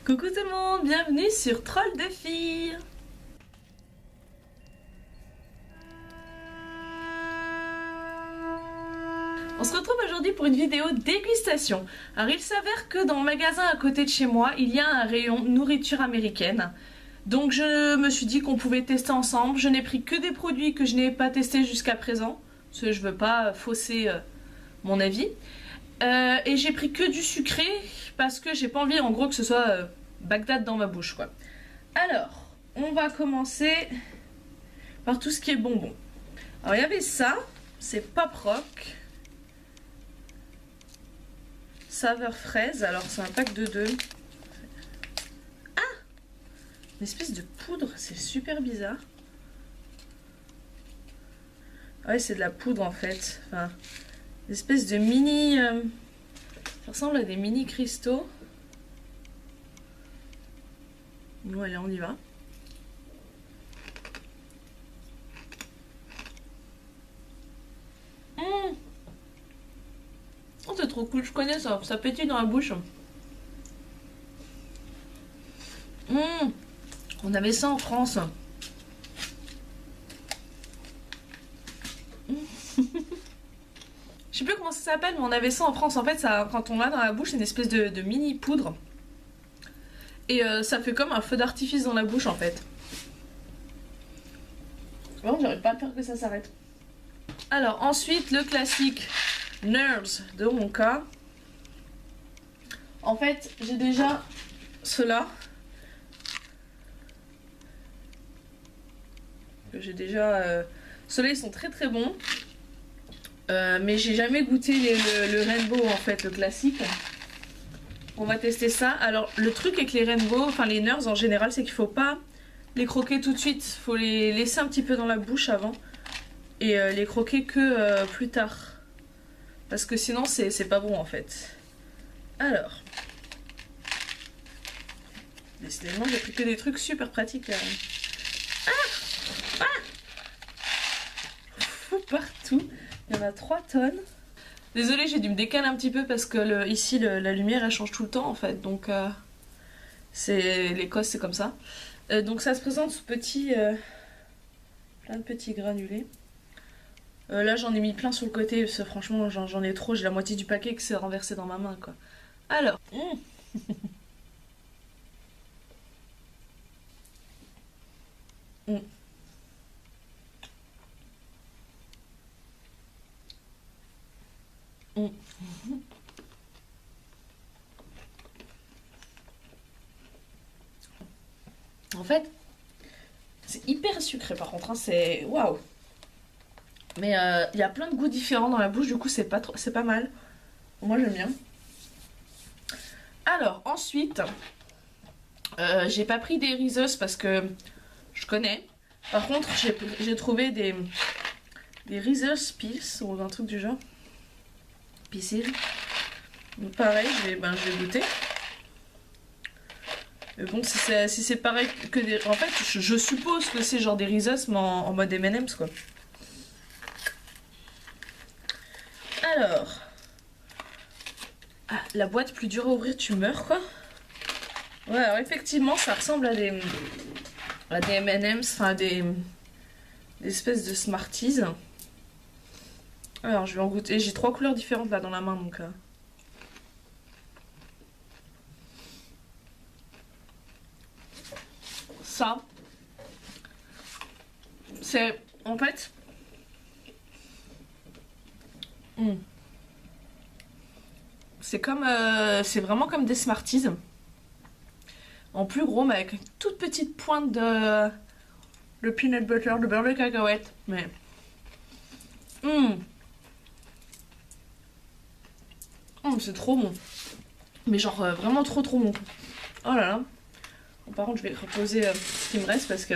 Coucou tout le monde, bienvenue sur Troll de filles. On se retrouve aujourd'hui pour une vidéo dégustation. Alors il s'avère que dans le magasin à côté de chez moi, il y a un rayon nourriture américaine. Donc je me suis dit qu'on pouvait tester ensemble. Je n'ai pris que des produits que je n'ai pas testés jusqu'à présent, parce que je veux pas fausser mon avis. Et j'ai pris que du sucré, parce que j'ai pas envie en gros que ce soit Bagdad dans ma bouche quoi. Alors, on va commencer par tout ce qui est bonbons. Alors il y avait ça, c'est Pop Rock. Saveur fraise, alors c'est un pack de 2. Ah! Une espèce de poudre, c'est super bizarre. Ouais, c'est de la poudre en fait. Enfin, une espèce de mini... ça ressemble à des mini cristaux. Bon, allez, on y va. Oh, c'est trop cool, je connais ça, ça pétille dans la bouche. On avait ça en France. Je sais plus comment ça s'appelle, mais on avait ça en France. En fait, ça, quand on l'a dans la bouche, c'est une espèce de mini poudre. Et ça fait comme un feu d'artifice dans la bouche en fait. Bon, j'arrive pas à faire que ça s'arrête. Alors ensuite, le classique Nerds de Wonka. En fait, j'ai déjà ceux-là. J'ai déjà... Ceux-là, ils sont très très bons. Mais j'ai jamais goûté le Rainbow en fait, le classique. On va tester ça. Alors le truc avec les Rainbow, enfin les Nerds en général, c'est qu'il faut pas les croquer tout de suite. Il faut les laisser un petit peu dans la bouche avant. Et les croquer que plus tard. Parce que sinon c'est pas bon en fait. Alors. Décidément j'ai pris que des trucs super pratiques. Fou partout. Il y en a 3 tonnes. Désolée, j'ai dû me décaler un petit peu parce que ici la lumière elle change tout le temps en fait. Donc l'Écosse c'est comme ça. Donc ça se présente sous petit... plein de petits granulés. Là j'en ai mis plein sur le côté parce que franchement j'en ai trop, j'ai la moitié du paquet qui s'est renversé dans ma main quoi. Alors En fait c'est hyper sucré par contre, hein, c'est waouh. Mais il y a plein de goûts différents dans la bouche, du coup c'est pas mal. Moi j'aime bien. Alors ensuite, j'ai pas pris des Reese's parce que je connais. Par contre j'ai trouvé des Reese's Pieces ou un truc du genre. Pieces. Donc pareil, je vais goûter. Mais bon, si c'est pareil que des... En fait, je suppose que c'est genre des Reese's mais en mode M&M's quoi. Alors... Ah, la boîte plus dure à ouvrir, tu meurs quoi. Ouais, alors effectivement, ça ressemble à des M&M's, enfin à des espèces de Smarties. Alors, je vais en goûter. J'ai 3 couleurs différentes là dans la main, donc... Ça, c'est... En fait... C'est comme... c'est vraiment comme des Smarties. En plus gros, mais avec une toute petite pointe de... Le peanut butter, le beurre de cacahuète. Mais... c'est trop bon. Mais genre vraiment trop bon. Oh là là. Bon, par contre, je vais reposer ce qui me reste parce que...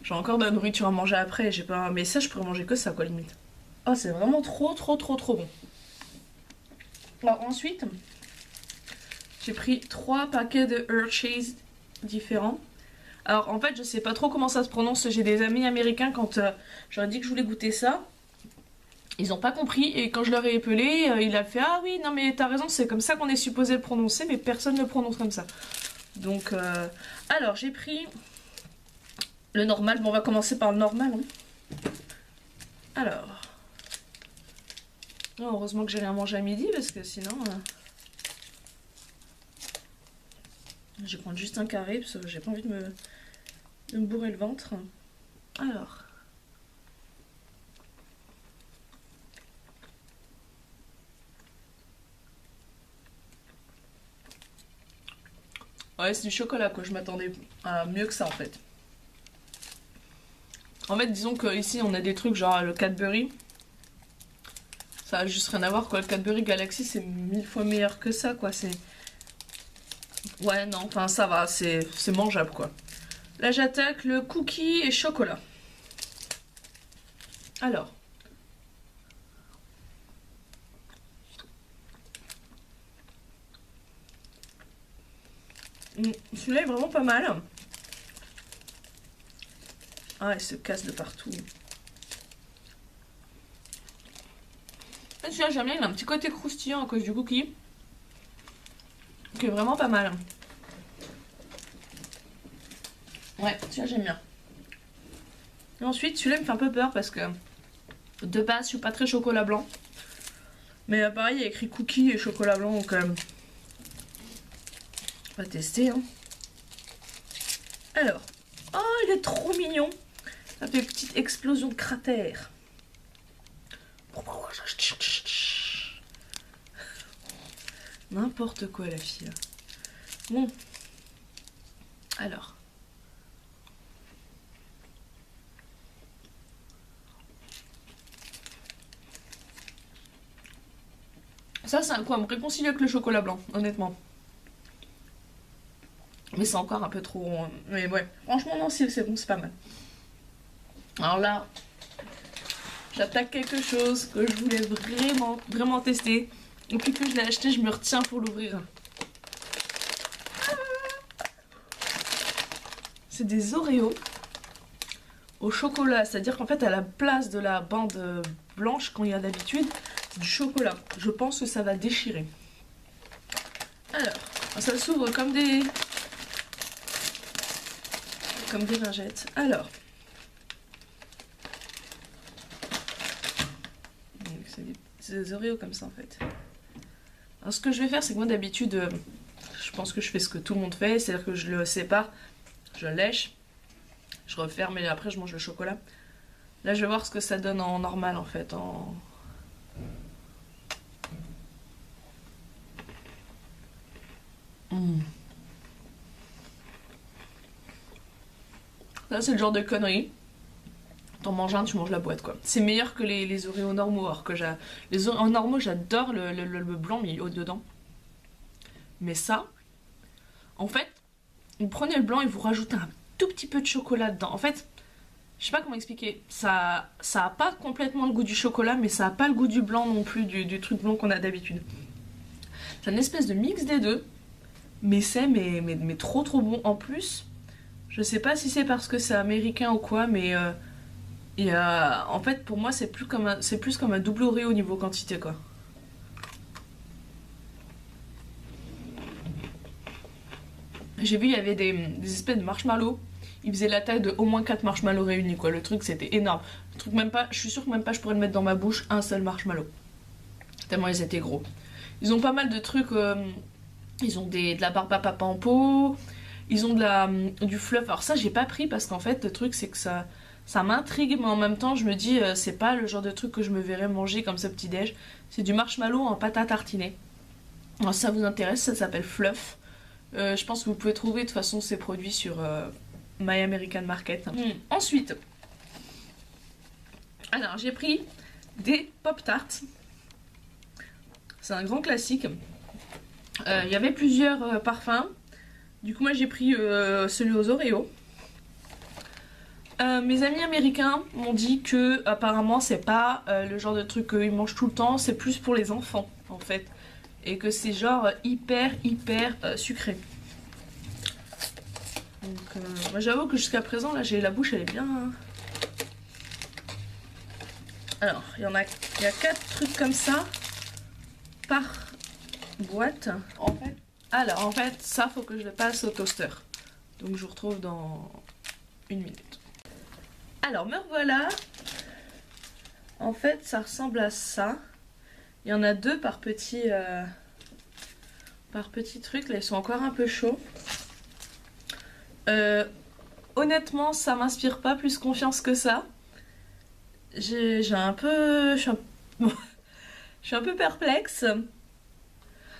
J'ai encore de la nourriture à manger après. J'ai pas... Mais ça, je pourrais manger que ça quoi limite. Oh, c'est vraiment trop bon. Alors ensuite, j'ai pris 3 paquets de Hershey's différents. Alors en fait, je sais pas trop comment ça se prononce. J'ai des amis américains quand j'aurais dit que je voulais goûter ça. Ils ont pas compris et quand je leur ai épelé, il a fait ah oui non mais t'as raison c'est comme ça qu'on est supposé le prononcer mais personne ne le prononce comme ça. Donc alors j'ai pris le normal, bon on va commencer par le normal. Hein. Alors oh, heureusement que j'ai rien mangé à midi parce que sinon je vais prendre juste un carré parce que j'ai pas envie de me bourrer le ventre. Alors ouais, c'est du chocolat quoi, je m'attendais à mieux que ça en fait. En fait, disons qu'ici on a des trucs genre le Cadbury. Ça a juste rien à voir quoi, le Cadbury Galaxy c'est 1000 fois meilleur que ça quoi, c'est... Ouais non, enfin ça va, c'est mangeable quoi. Là j'attaque le cookie et chocolat. Alors. Celui-là est vraiment pas mal. Ah, il se casse de partout. Celui-là, j'aime bien, il a un petit côté croustillant à cause du cookie. Qui est vraiment pas mal. Ouais, celui-là, j'aime bien. Et ensuite, celui-là me fait un peu peur parce que de base, je suis pas très chocolat blanc. Mais pareil, il y a écrit cookie et chocolat blanc, donc on va tester. Hein. Alors, oh, il est trop mignon. Ça fait une petite explosion de cratère. N'importe quoi la fille. Bon. Alors. Ça c'est un coup à me réconcilier avec le chocolat blanc, honnêtement. Mais c'est encore un peu trop... Mais ouais, franchement non, c'est bon, c'est pas mal. Alors là, j'attaque quelque chose que je voulais vraiment tester. Depuis que je l'ai acheté, je me retiens pour l'ouvrir. C'est des Oreos au chocolat. C'est-à-dire qu'en fait, à la place de la bande blanche, quand il y a d'habitude, c'est du chocolat. Je pense que ça va déchirer. Alors, ça s'ouvre comme des lingettes. Alors... C'est des Oreos comme ça en fait. Alors ce que je vais faire c'est que moi d'habitude je pense que je fais ce que tout le monde fait, c'est-à-dire que je le sépare, je lèche, je referme et après je mange le chocolat. Là je vais voir ce que ça donne en normal en fait. Ça c'est le genre de connerie. T'en manges un, tu manges la boîte quoi. C'est meilleur que les Oreos normaux. Alors que les Oreos normaux, j'adore le blanc mis au-dedans. Mais ça, en fait, vous prenez le blanc et vous rajoutez un tout petit peu de chocolat dedans. En fait, je sais pas comment expliquer. Ça a pas complètement le goût du chocolat, mais ça a pas le goût du blanc non plus, du truc blanc qu'on a d'habitude. C'est une espèce de mix des deux. Mais c'est mais trop bon. En plus, je sais pas si c'est parce que c'est américain ou quoi, mais... en fait, pour moi, c'est plus comme un double Oreo au niveau quantité, quoi. J'ai vu, il y avait des espèces de marshmallows. Ils faisaient la taille de au moins 4 marshmallows réunis, quoi. Le truc, c'était énorme. Le truc, même pas, je suis sûre que même pas je pourrais le mettre dans ma bouche, un seul marshmallow. Tellement ils étaient gros. Ils ont pas mal de trucs. Ils ont de la barbe à papa en pot. Ils ont du fluff. Alors ça, j'ai pas pris parce qu'en fait, le truc, c'est que ça m'intrigue, mais en même temps, je me dis, c'est pas le genre de truc que je me verrais manger comme ça petit-déj. C'est du marshmallow en pâte à tartiner. Alors, si ça vous intéresse, ça s'appelle Fluff. Je pense que vous pouvez trouver de toute façon ces produits sur My American Market. Ensuite, alors j'ai pris des Pop-Tarts. C'est un grand classique. Il y avait plusieurs parfums. Du coup, moi j'ai pris celui aux Oreos. Mes amis américains m'ont dit que apparemment c'est pas le genre de truc qu'ils mangent tout le temps, c'est plus pour les enfants en fait, et que c'est genre hyper sucré. Donc moi j'avoue que jusqu'à présent là j'ai la bouche elle est bien. Alors, il y a 4 trucs comme ça par boîte. En fait, ça faut que je le passe au toaster. Donc je vous retrouve dans une minute. Alors me revoilà. En fait, ça ressemble à ça. Il y en a 2 par petit truc. Là, ils sont encore un peu chauds. Honnêtement, ça m'inspire pas plus confiance que ça. J'ai un peu... Je suis un peu perplexe. De toute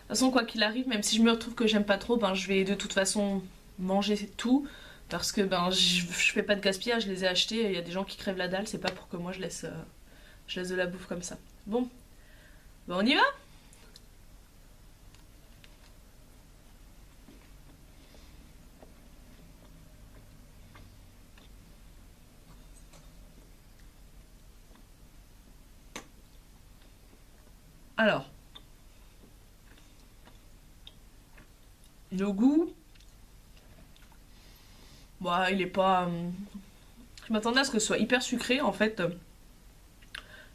façon, quoi qu'il arrive, même si je me retrouve que j'aime pas trop, ben je vais de toute façon manger tout. Parce que ben je fais pas de gaspillage, je les ai achetés. Il y a des gens qui crèvent la dalle, c'est pas pour que moi je laisse de la bouffe comme ça. Bon, ben on y va? Alors, le goût, bah, il est pas. Je m'attendais à ce que ce soit hyper sucré en fait.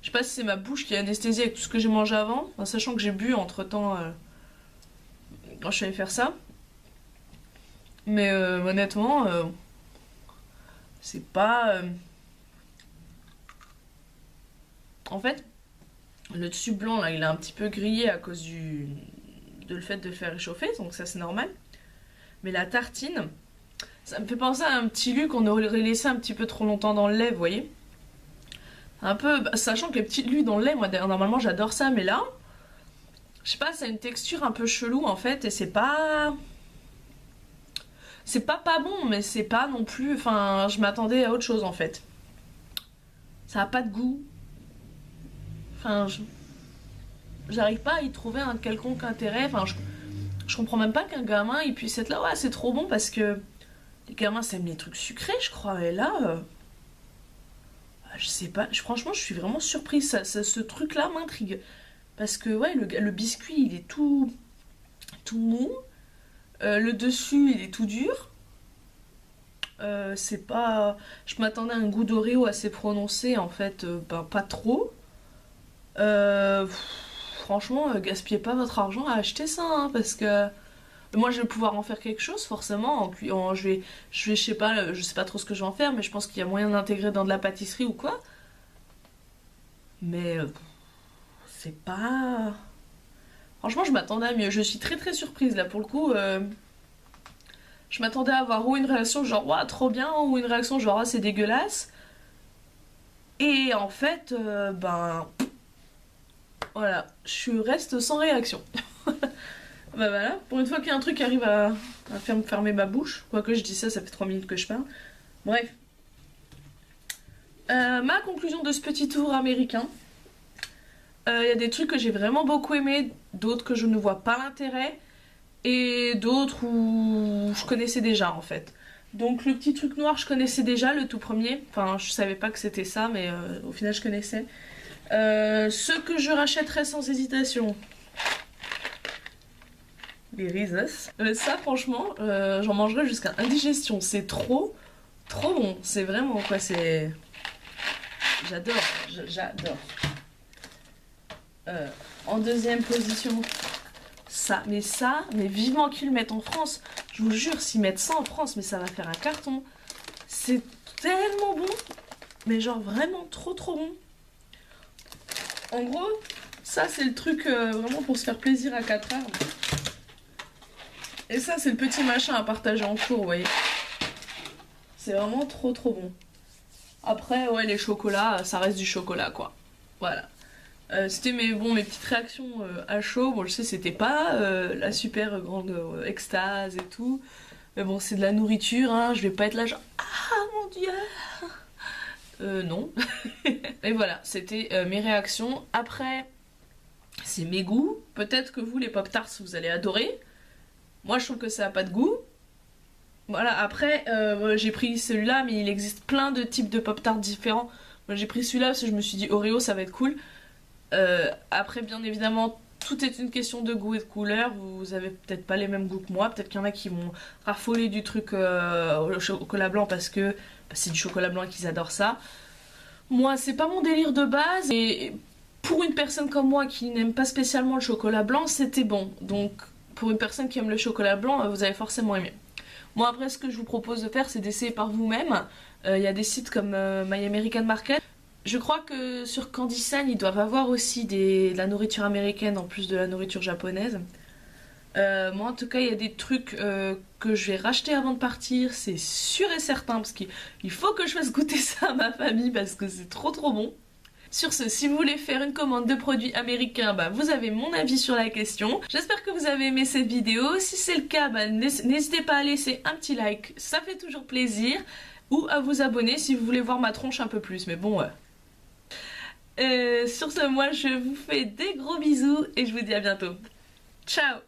Je sais pas si c'est ma bouche qui est anesthésiée avec tout ce que j'ai mangé avant, en sachant que j'ai bu entre temps quand je suis allée faire ça. Mais honnêtement, c'est pas. En fait, le dessus blanc là, il est un petit peu grillé à cause de le fait de le faire réchauffer, donc ça c'est normal. Mais la tartine, ça me fait penser à un petit lu qu'on aurait laissé un petit peu trop longtemps dans le lait, vous voyez. Un peu, sachant que les petits lus dans le lait, moi normalement j'adore ça, mais là, je sais pas, ça a une texture un peu chelou en fait, et c'est pas... C'est pas bon, mais c'est pas non plus... Enfin, je m'attendais à autre chose en fait. Ça a pas de goût. Enfin, j'arrive pas à y trouver un quelconque intérêt. Enfin, je comprends même pas qu'un gamin il puisse être là, ouais, c'est trop bon parce que les gamins ça aime les trucs sucrés, je crois. Et là, je sais pas, franchement, je suis vraiment surprise. Ce truc-là m'intrigue. Parce que, ouais, le biscuit il est tout mou. Le dessus il est tout dur. C'est pas. Je m'attendais à un goût d'Oreo assez prononcé, en fait, ben, pas trop. Euh, Franchement, gaspillez pas votre argent à acheter ça, hein, parce que moi je vais pouvoir en faire quelque chose forcément. Je sais pas, je sais pas trop ce que je vais en faire, mais je pense qu'il y a moyen d'intégrer dans de la pâtisserie ou quoi. Mais c'est pas. Franchement, je m'attendais à mieux. Je suis très très surprise là pour le coup. Je m'attendais à avoir ou une réaction genre ouah trop bien ou une réaction genre ah c'est dégueulasse. Et en fait, ben voilà, je reste sans réaction. Bah voilà, pour une fois qu'il y a un truc qui arrive à faire me fermer ma bouche, quoique je dis ça, ça fait 3 minutes que je parle. Bref. Ma conclusion de ce petit tour américain. Il y a des trucs que j'ai vraiment beaucoup aimé, d'autres que je ne vois pas l'intérêt, et d'autres où je connaissais déjà en fait. Donc le petit truc noir, je connaissais déjà, le tout premier. Enfin, je savais pas que c'était ça, mais au final, je connaissais. Ceux que je rachèterais sans hésitation. Les Reese's. Ça, franchement, j'en mangerai jusqu'à indigestion. C'est trop bon. C'est vraiment quoi, c'est... J'adore, j'adore. En deuxième position, ça. Mais vivement qu'ils le mettent en France. Je vous jure, s'ils mettent ça en France, mais ça va faire un carton. C'est tellement bon. Mais genre vraiment trop bon. En gros, ça c'est le truc vraiment pour se faire plaisir à 4 heures. Et ça c'est le petit machin à partager en cours, vous voyez. C'est vraiment trop bon. Après, ouais, les chocolats, ça reste du chocolat, quoi. Voilà. C'était mes petites réactions à chaud. Bon, je sais, c'était pas la super grande extase et tout. Mais bon, c'est de la nourriture, hein. Je vais pas être là genre ah mon dieu. Non. Et voilà, c'était mes réactions. Après, c'est mes goûts. Peut-être que vous, les Pop-Tarts, vous allez adorer. Moi, je trouve que ça a pas de goût. Voilà, après, j'ai pris celui-là, mais il existe plein de types de Pop-Tarts différents. Moi, j'ai pris celui-là parce que je me suis dit Oreo, ça va être cool. Après, bien évidemment, tout est une question de goût et de couleur. Vous avez peut-être pas les mêmes goûts que moi. Peut-être qu'il y en a qui vont raffoler du truc au chocolat blanc parce que c'est du chocolat blanc et qu'ils adorent ça. Moi, c'est pas mon délire de base et pour une personne comme moi qui n'aime pas spécialement le chocolat blanc, c'était bon. Donc, pour une personne qui aime le chocolat blanc, vous allez forcément aimer. Moi, après, ce que je vous propose de faire, c'est d'essayer par vous-même. Il y a des sites comme My American Market. Je crois que sur Candysan, ils doivent avoir aussi de la nourriture américaine en plus de la nourriture japonaise. Moi, en tout cas, il y a des trucs que je vais racheter avant de partir, c'est sûr et certain, parce qu'il faut que je fasse goûter ça à ma famille parce que c'est trop trop bon. Sur ce, si vous voulez faire une commande de produits américains, bah, vous avez mon avis sur la question. J'espère que vous avez aimé cette vidéo. Si c'est le cas, bah, n'hésitez pas à laisser un petit like, ça fait toujours plaisir. Ou à vous abonner si vous voulez voir ma tronche un peu plus. Mais bon, sur ce, moi je vous fais des gros bisous et je vous dis à bientôt. Ciao!